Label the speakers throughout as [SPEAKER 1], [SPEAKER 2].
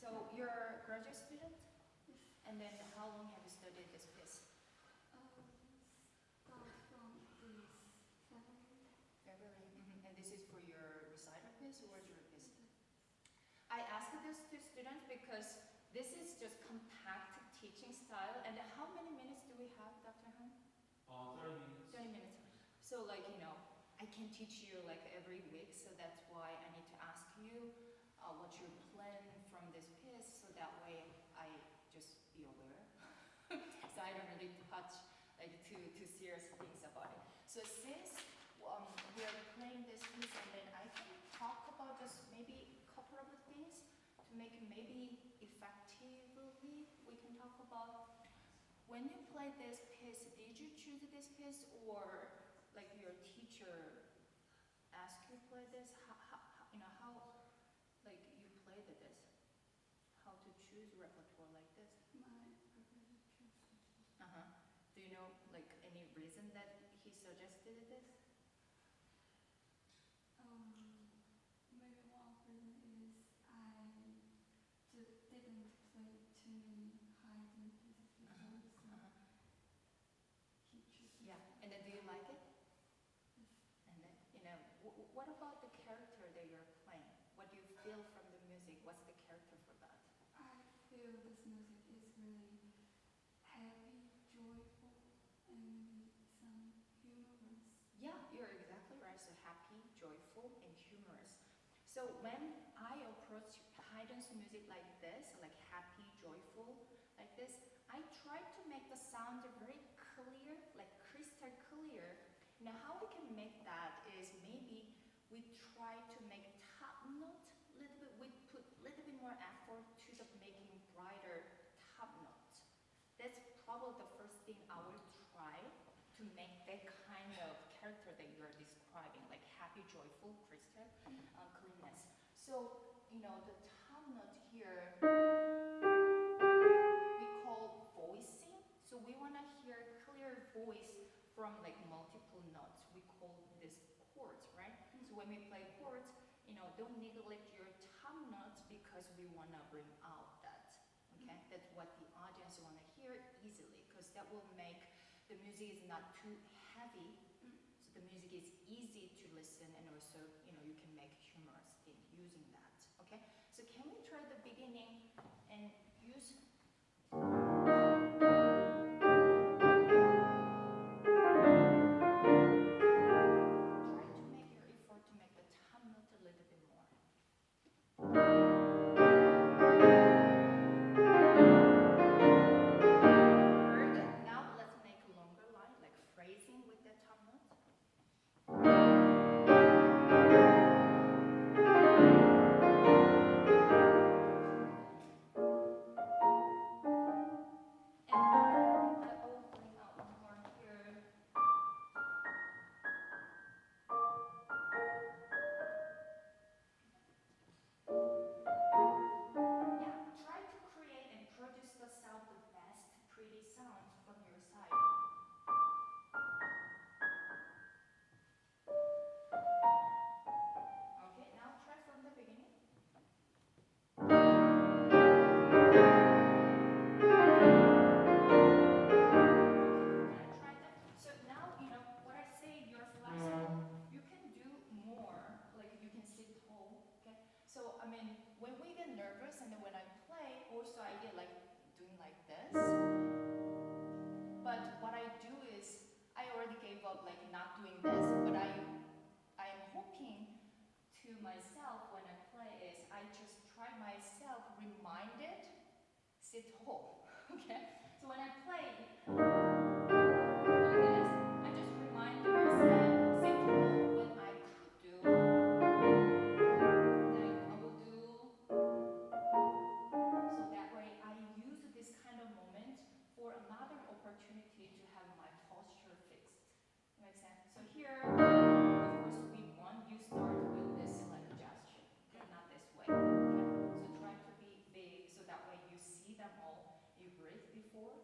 [SPEAKER 1] So you're a graduate student?
[SPEAKER 2] Yes.
[SPEAKER 1] And then how long have you studied this piece?
[SPEAKER 2] Start from this February.
[SPEAKER 1] February. And this is for your recital piece or your piece? I asked this to students because this is just compact teaching style. And how many minutes do we have, Dr. Han?
[SPEAKER 3] 30 minutes.
[SPEAKER 1] 30 minutes. So like, I can teach you like every week, so that's why I need to ask you what's your plan from this piece, so that way I just be aware. So I don't really touch like too serious things about it. So since we are playing this piece, and then I can talk about just maybe a couple of the things to make it maybe effectively. We can talk about when you play this piece, did you choose this piece or like your teacher asked you to play this? How like you played this? How to choose repertoire like this?
[SPEAKER 2] My professor chose it.
[SPEAKER 1] Do you know like any reason that he suggested this?
[SPEAKER 2] Maybe one reason is I just didn't play too many Haydn pieces before, so he chose it.
[SPEAKER 1] Yeah, and then do you like it?
[SPEAKER 2] Yes.
[SPEAKER 1] And then, what about the character that you're playing? What do you feel from the music? What's the character for that?
[SPEAKER 2] I feel this music is really happy, joyful, and some humorous.
[SPEAKER 1] Yeah, you're exactly right. So happy, joyful, and humorous. So when I approach Haydn's music like this, like happy, joyful, like this, I try to make the sound very clear, like crystal clear. Now how we can make that is maybe we try to make top note a little bit, we put a little bit more effort to the making brighter top note. That's probably the first thing I will try to make that kind of character that you're describing, like happy, joyful, crystal, cleanness. So, the top note here, we call voicing. So we want to hear clear voice from like multiple notes. We call this chords, right? So when we play chords, don't neglect your top notes because we want to bring out that. Okay, that's what the audience want to hear easily, because that will make the music is not too heavy, so the music is easy to listen, and also you can make humorous thing using that. Okay, so can we try the beginning and use try to make your effort to make the top note a little bit more. Very good. Now let's make a longer line, like phrasing with the top note. And I will bring out one more here. Yeah, try to create and produce the sound, the best pretty sounds from your side. Okay, now try from the beginning. Can I try that? So now, what I say, you're flexible. You can do more, like you can sit tall, okay? So, when we get nervous and then when I play, also I get like doing like this. But what I do is, I already gave up like not doing this, but I am hoping to myself when I play is, I just try myself reminded, sit tall, okay? So when I play, like this, I just remind myself, sit tall, when I could do, like I will do, so that way I use this kind of moment for another opportunity to have my posture fixed. Makes sense? So here, of course, you start with this like gesture, okay? Not this way, okay? So try to be big, so that way you see them all. You breathe before.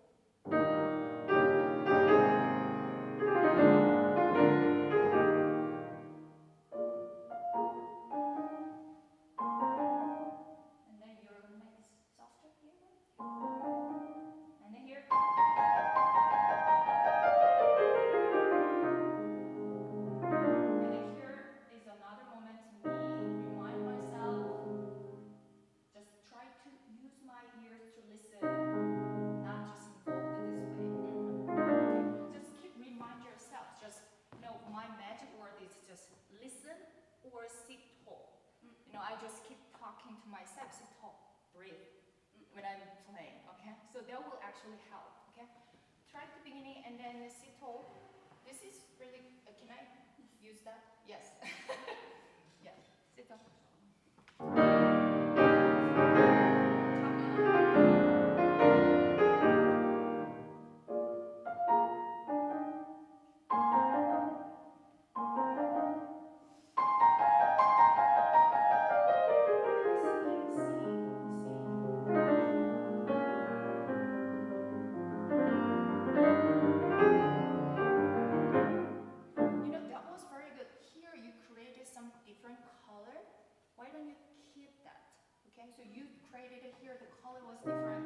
[SPEAKER 1] talking to myself, sit tall, breathe when I'm playing, okay? So that will actually help, okay? Try at the beginning and then sit tall. This is really, can I use that? Yes. Yeah, sit tall. Different color, why don't you keep that? Okay, so you created it here, the color was different.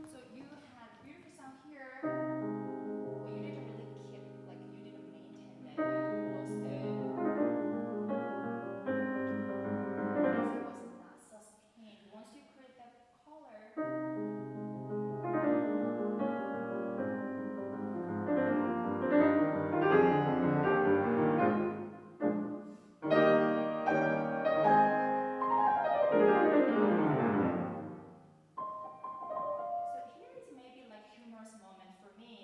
[SPEAKER 1] So you had beautiful sound here, but you didn't really keep, like you didn't maintain that. You lost it because it was not sustained. Once you create that color, humorous moment for me.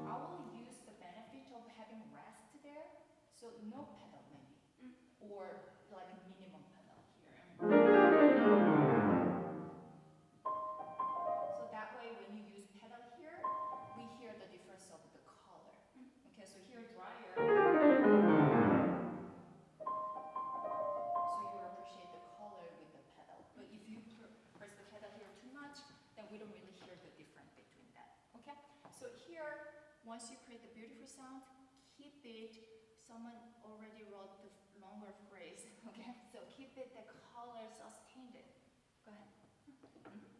[SPEAKER 1] I will use the benefit of having rest there, so no pedal maybe, or like a minimum pedal here. So that way when you use pedal here, we hear the difference of the color. Okay, so here drier, so you appreciate the color with the pedal. But if you press the pedal here too much, then we don't really hear the difference between that. Okay? So here, once you create the beautiful sound, keep it. Someone already wrote the longer phrase. Okay? So keep it, the color sustained it. Go ahead. Go ahead.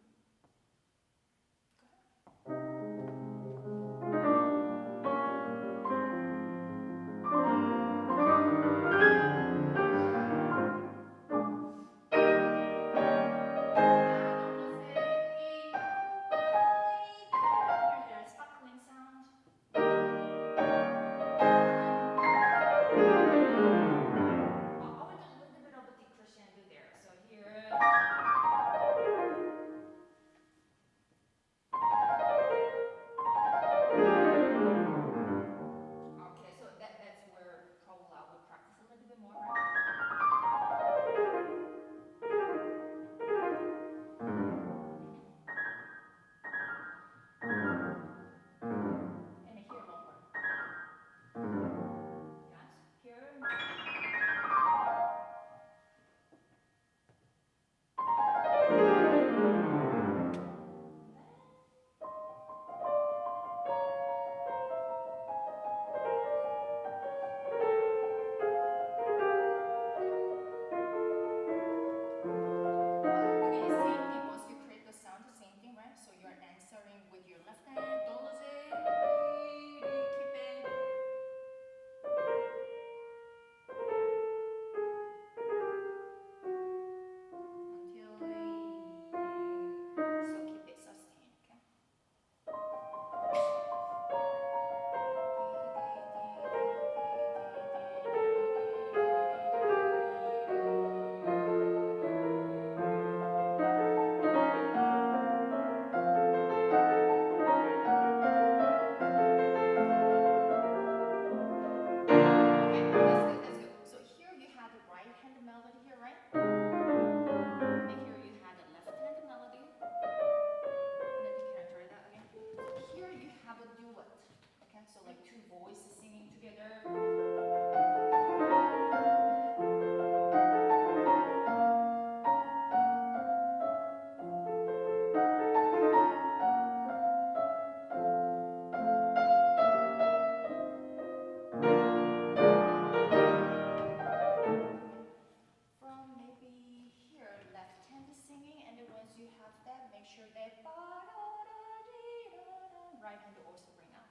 [SPEAKER 1] right hand also bring up.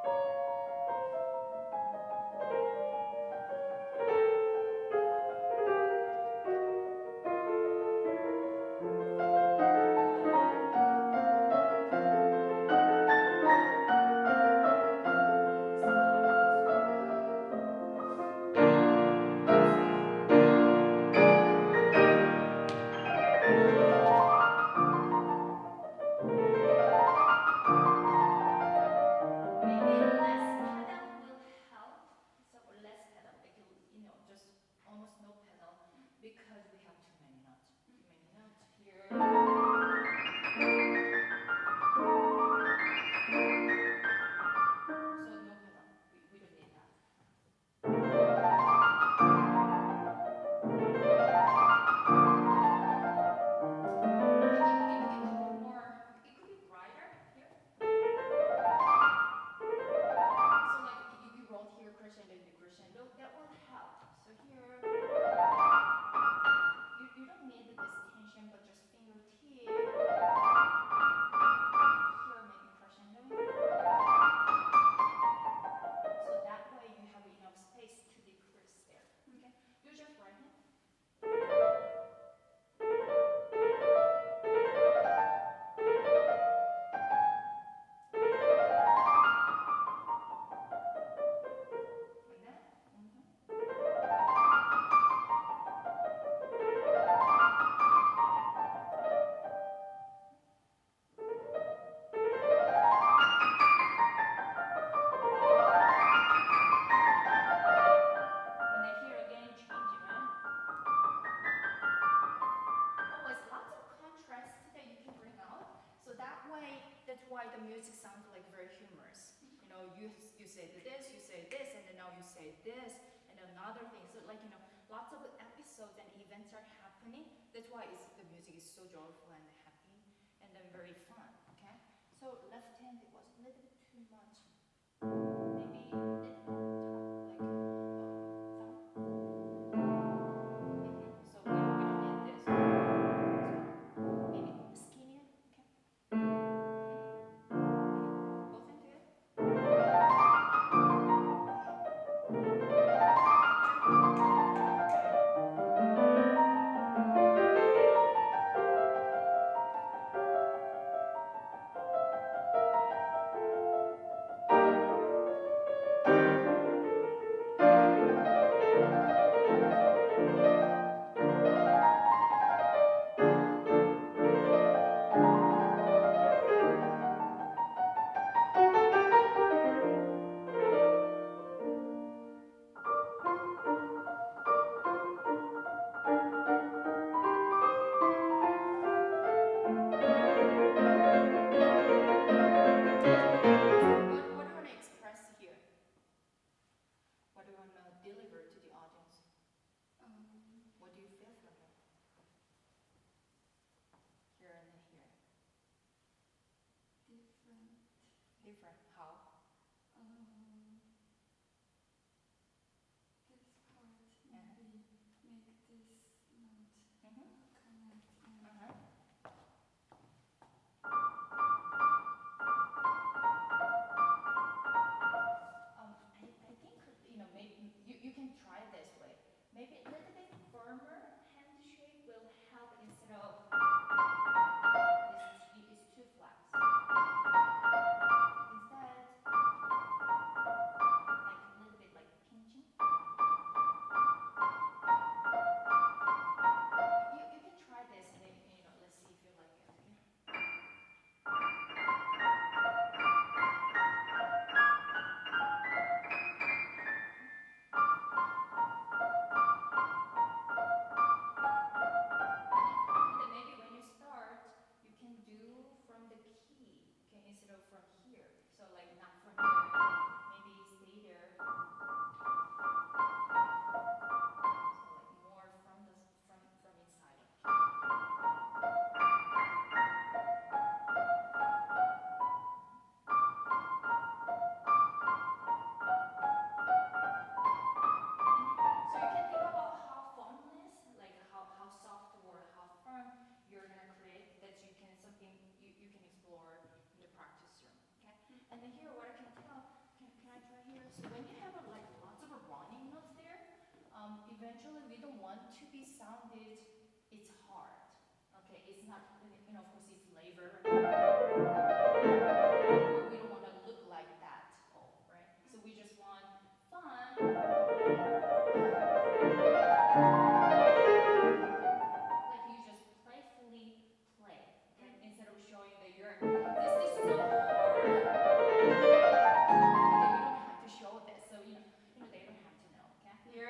[SPEAKER 1] Okay. just almost no pedal because we have too many notes. Too many notes here. So no pedal. We don't need that. It could be brighter here. So like you wrote here crescendo, that will help. So here, you don't need this tension, but just fingertip. Here maybe crescendo. So that way you have enough space to decrease there. Okay, you just right hand. And then one time. And then here again, changing, right? Always lots of contrast that you can bring out. So that way, that's why the music sounds like very humorous. You know, you say this, and then now you say this, and another thing. So like, you know, lots of episodes and events are happening. That's why the music is so joyful and happy, and then very fun. Okay. So left hand, it was a little bit too much. Maybe a little bit on top, like thumb. So we don't need this. Maybe skinnier. Okay. Both into it. What do you want to express here? What do you want to deliver to the audience? What do you feel from it? Here and then here. Different. How?
[SPEAKER 2] This part maybe make this note connect and
[SPEAKER 1] I think, you know, maybe you can try this way. Maybe a little bit firmer hand shape will help instead of this is too flat. Instead, like a little bit like pinching. You can try this and then, you know, let's see if you like it. Okay? And then maybe when you start, you can do from the key, okay, instead of from here. So like not from here, maybe stay there. So like more from inside of key. So you can think about how firmness, like how soft or how firm you're gonna create that you can something you can explore in the practice room. Okay? And then here what I can tell, can I try here? So when you have like lots of running notes there, eventually we don't want to be sounded it's hard. Okay, it's not, you know, of course it's flavor. We don't want to look like that, right? So we just want fun. Like you just playfully play, okay? Instead of showing that this is so hard. Then you don't have to show this, so you know they don't have to know, okay? Here.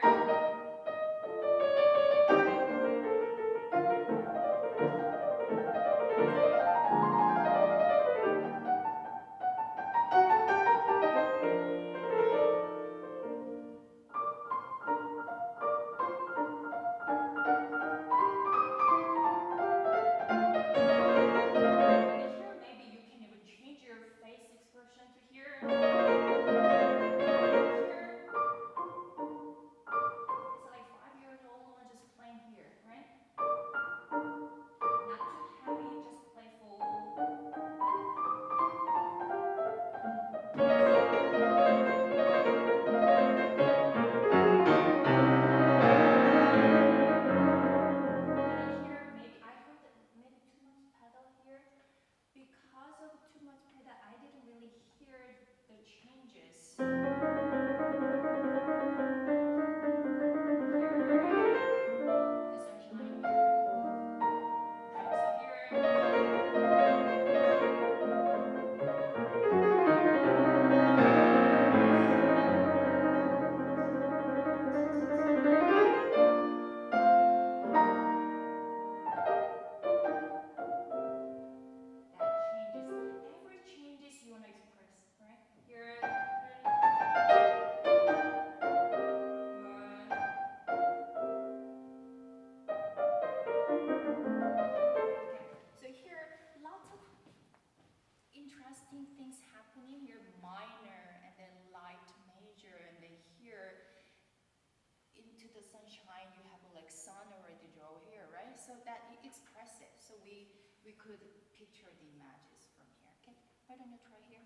[SPEAKER 1] sun already draw here, right? So that you express it. So we could picture the images from here. Okay, why don't you try here?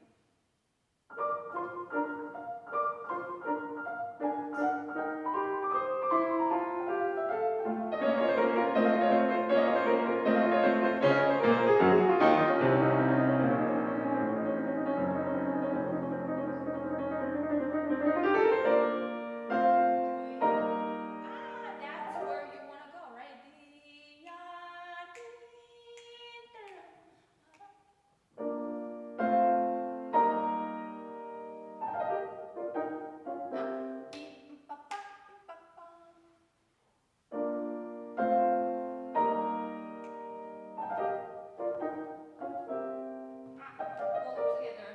[SPEAKER 1] That's where you want to go, right? All together.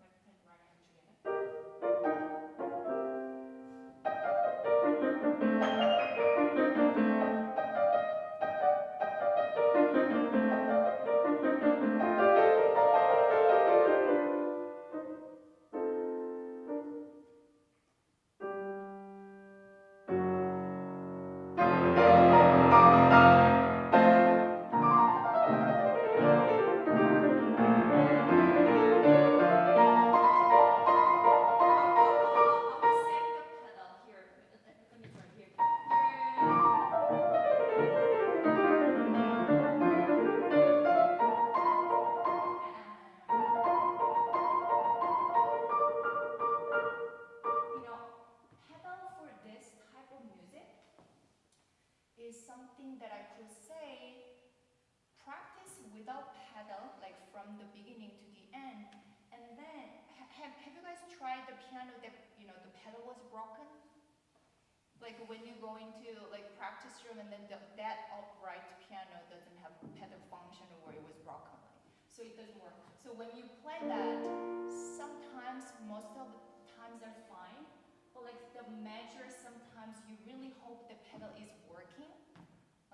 [SPEAKER 1] Left hand, right hand together. I'll set the pedal here. Let me try here. Pedal for this type of music is something that I could say practice without pedal, like from the beginning to the end, and then have you guys tried the piano that the pedal was broken? Like when you go into like practice room and then that upright piano doesn't have pedal function or it was broken, so it doesn't work. So when you play that, sometimes most of the times are fine, but like the measure sometimes you really hope the pedal is working.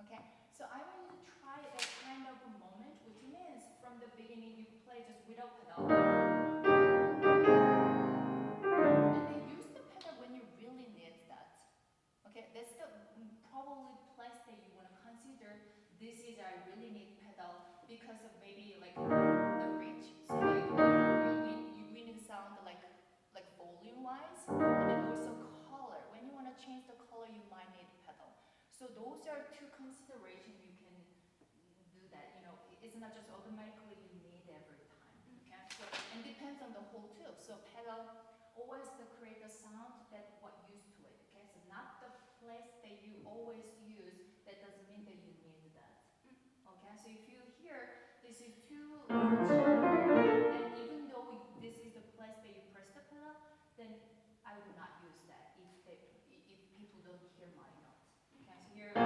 [SPEAKER 1] Okay, so I want you to try that kind of a moment, which means from the beginning you play just without pedal. And then use the pedal when you really need that. Okay, that's the probably place that you want to consider. This is I really need pedal because of maybe like the reach. So like you win sound like volume wise, and then also color. When you want to change the color, you might need pedal. So those are two considerations you can do that. It's not just automatically you need every time. Okay, so and depends on the whole too. So pedal always to create a sound that what used to it. Okay, so not the place that you always use. That doesn't mean that you need that. Okay, so if you hear this is too large, and even though this is the place that you press the pedal, then I would not use that if people don't hear my notes. Okay, so here. And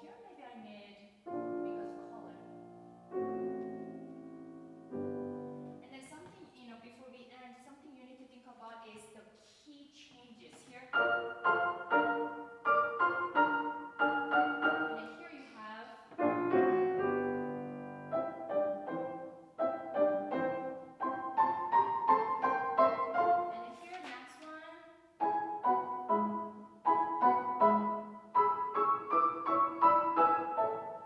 [SPEAKER 1] here maybe I need because color. And then something, before we end, something you need to think about is the key changes here. And then here you have. And then here, next one.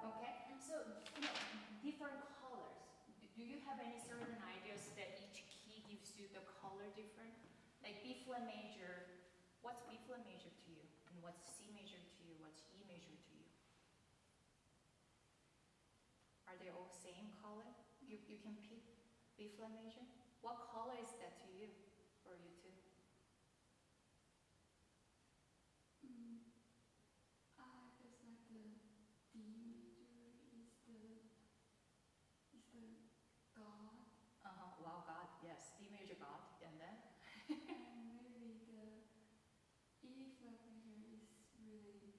[SPEAKER 1] Okay, so different colors. Do you have any certain ideas that each key gives you the color different? Like B flat major, what's B flat major to you? And what's C major to you? What's E major to you? Are they all same color? You can pick B flat major? What color is that to you, for you too?
[SPEAKER 2] I guess like the D major is the God.
[SPEAKER 1] Wow, God, yes, D major God, and then?
[SPEAKER 2] And maybe the E flat major is really,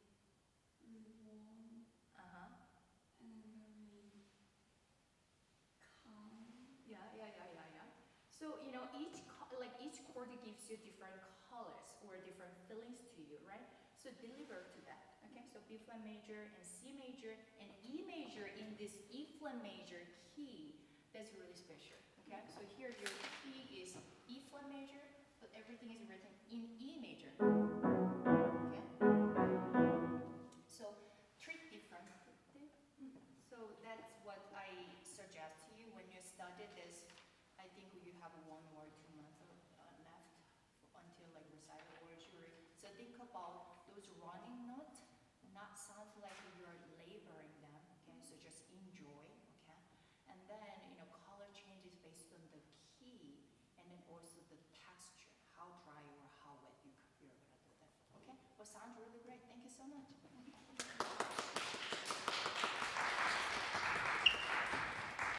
[SPEAKER 2] really warm. And very calm.
[SPEAKER 1] Yeah. So each chord gives you different colors or different feelings to you, right? So deliver to that. Okay, so B flat major and C major and E major in this E flat major key. That's really Okay, so here your key is E flat major, but everything is written in E major. Okay? So treat differently. So that's what I suggest to you when you study this. I think you have 1 or 2 months left until like recital or jury. So think about those running notes, not sound like you're laboring them. Okay, so just enjoy. Okay, and then color changes based on the key, and then also the texture, how dry or how wet you're gonna do that. Okay, well, sounds really great. Thank you so much.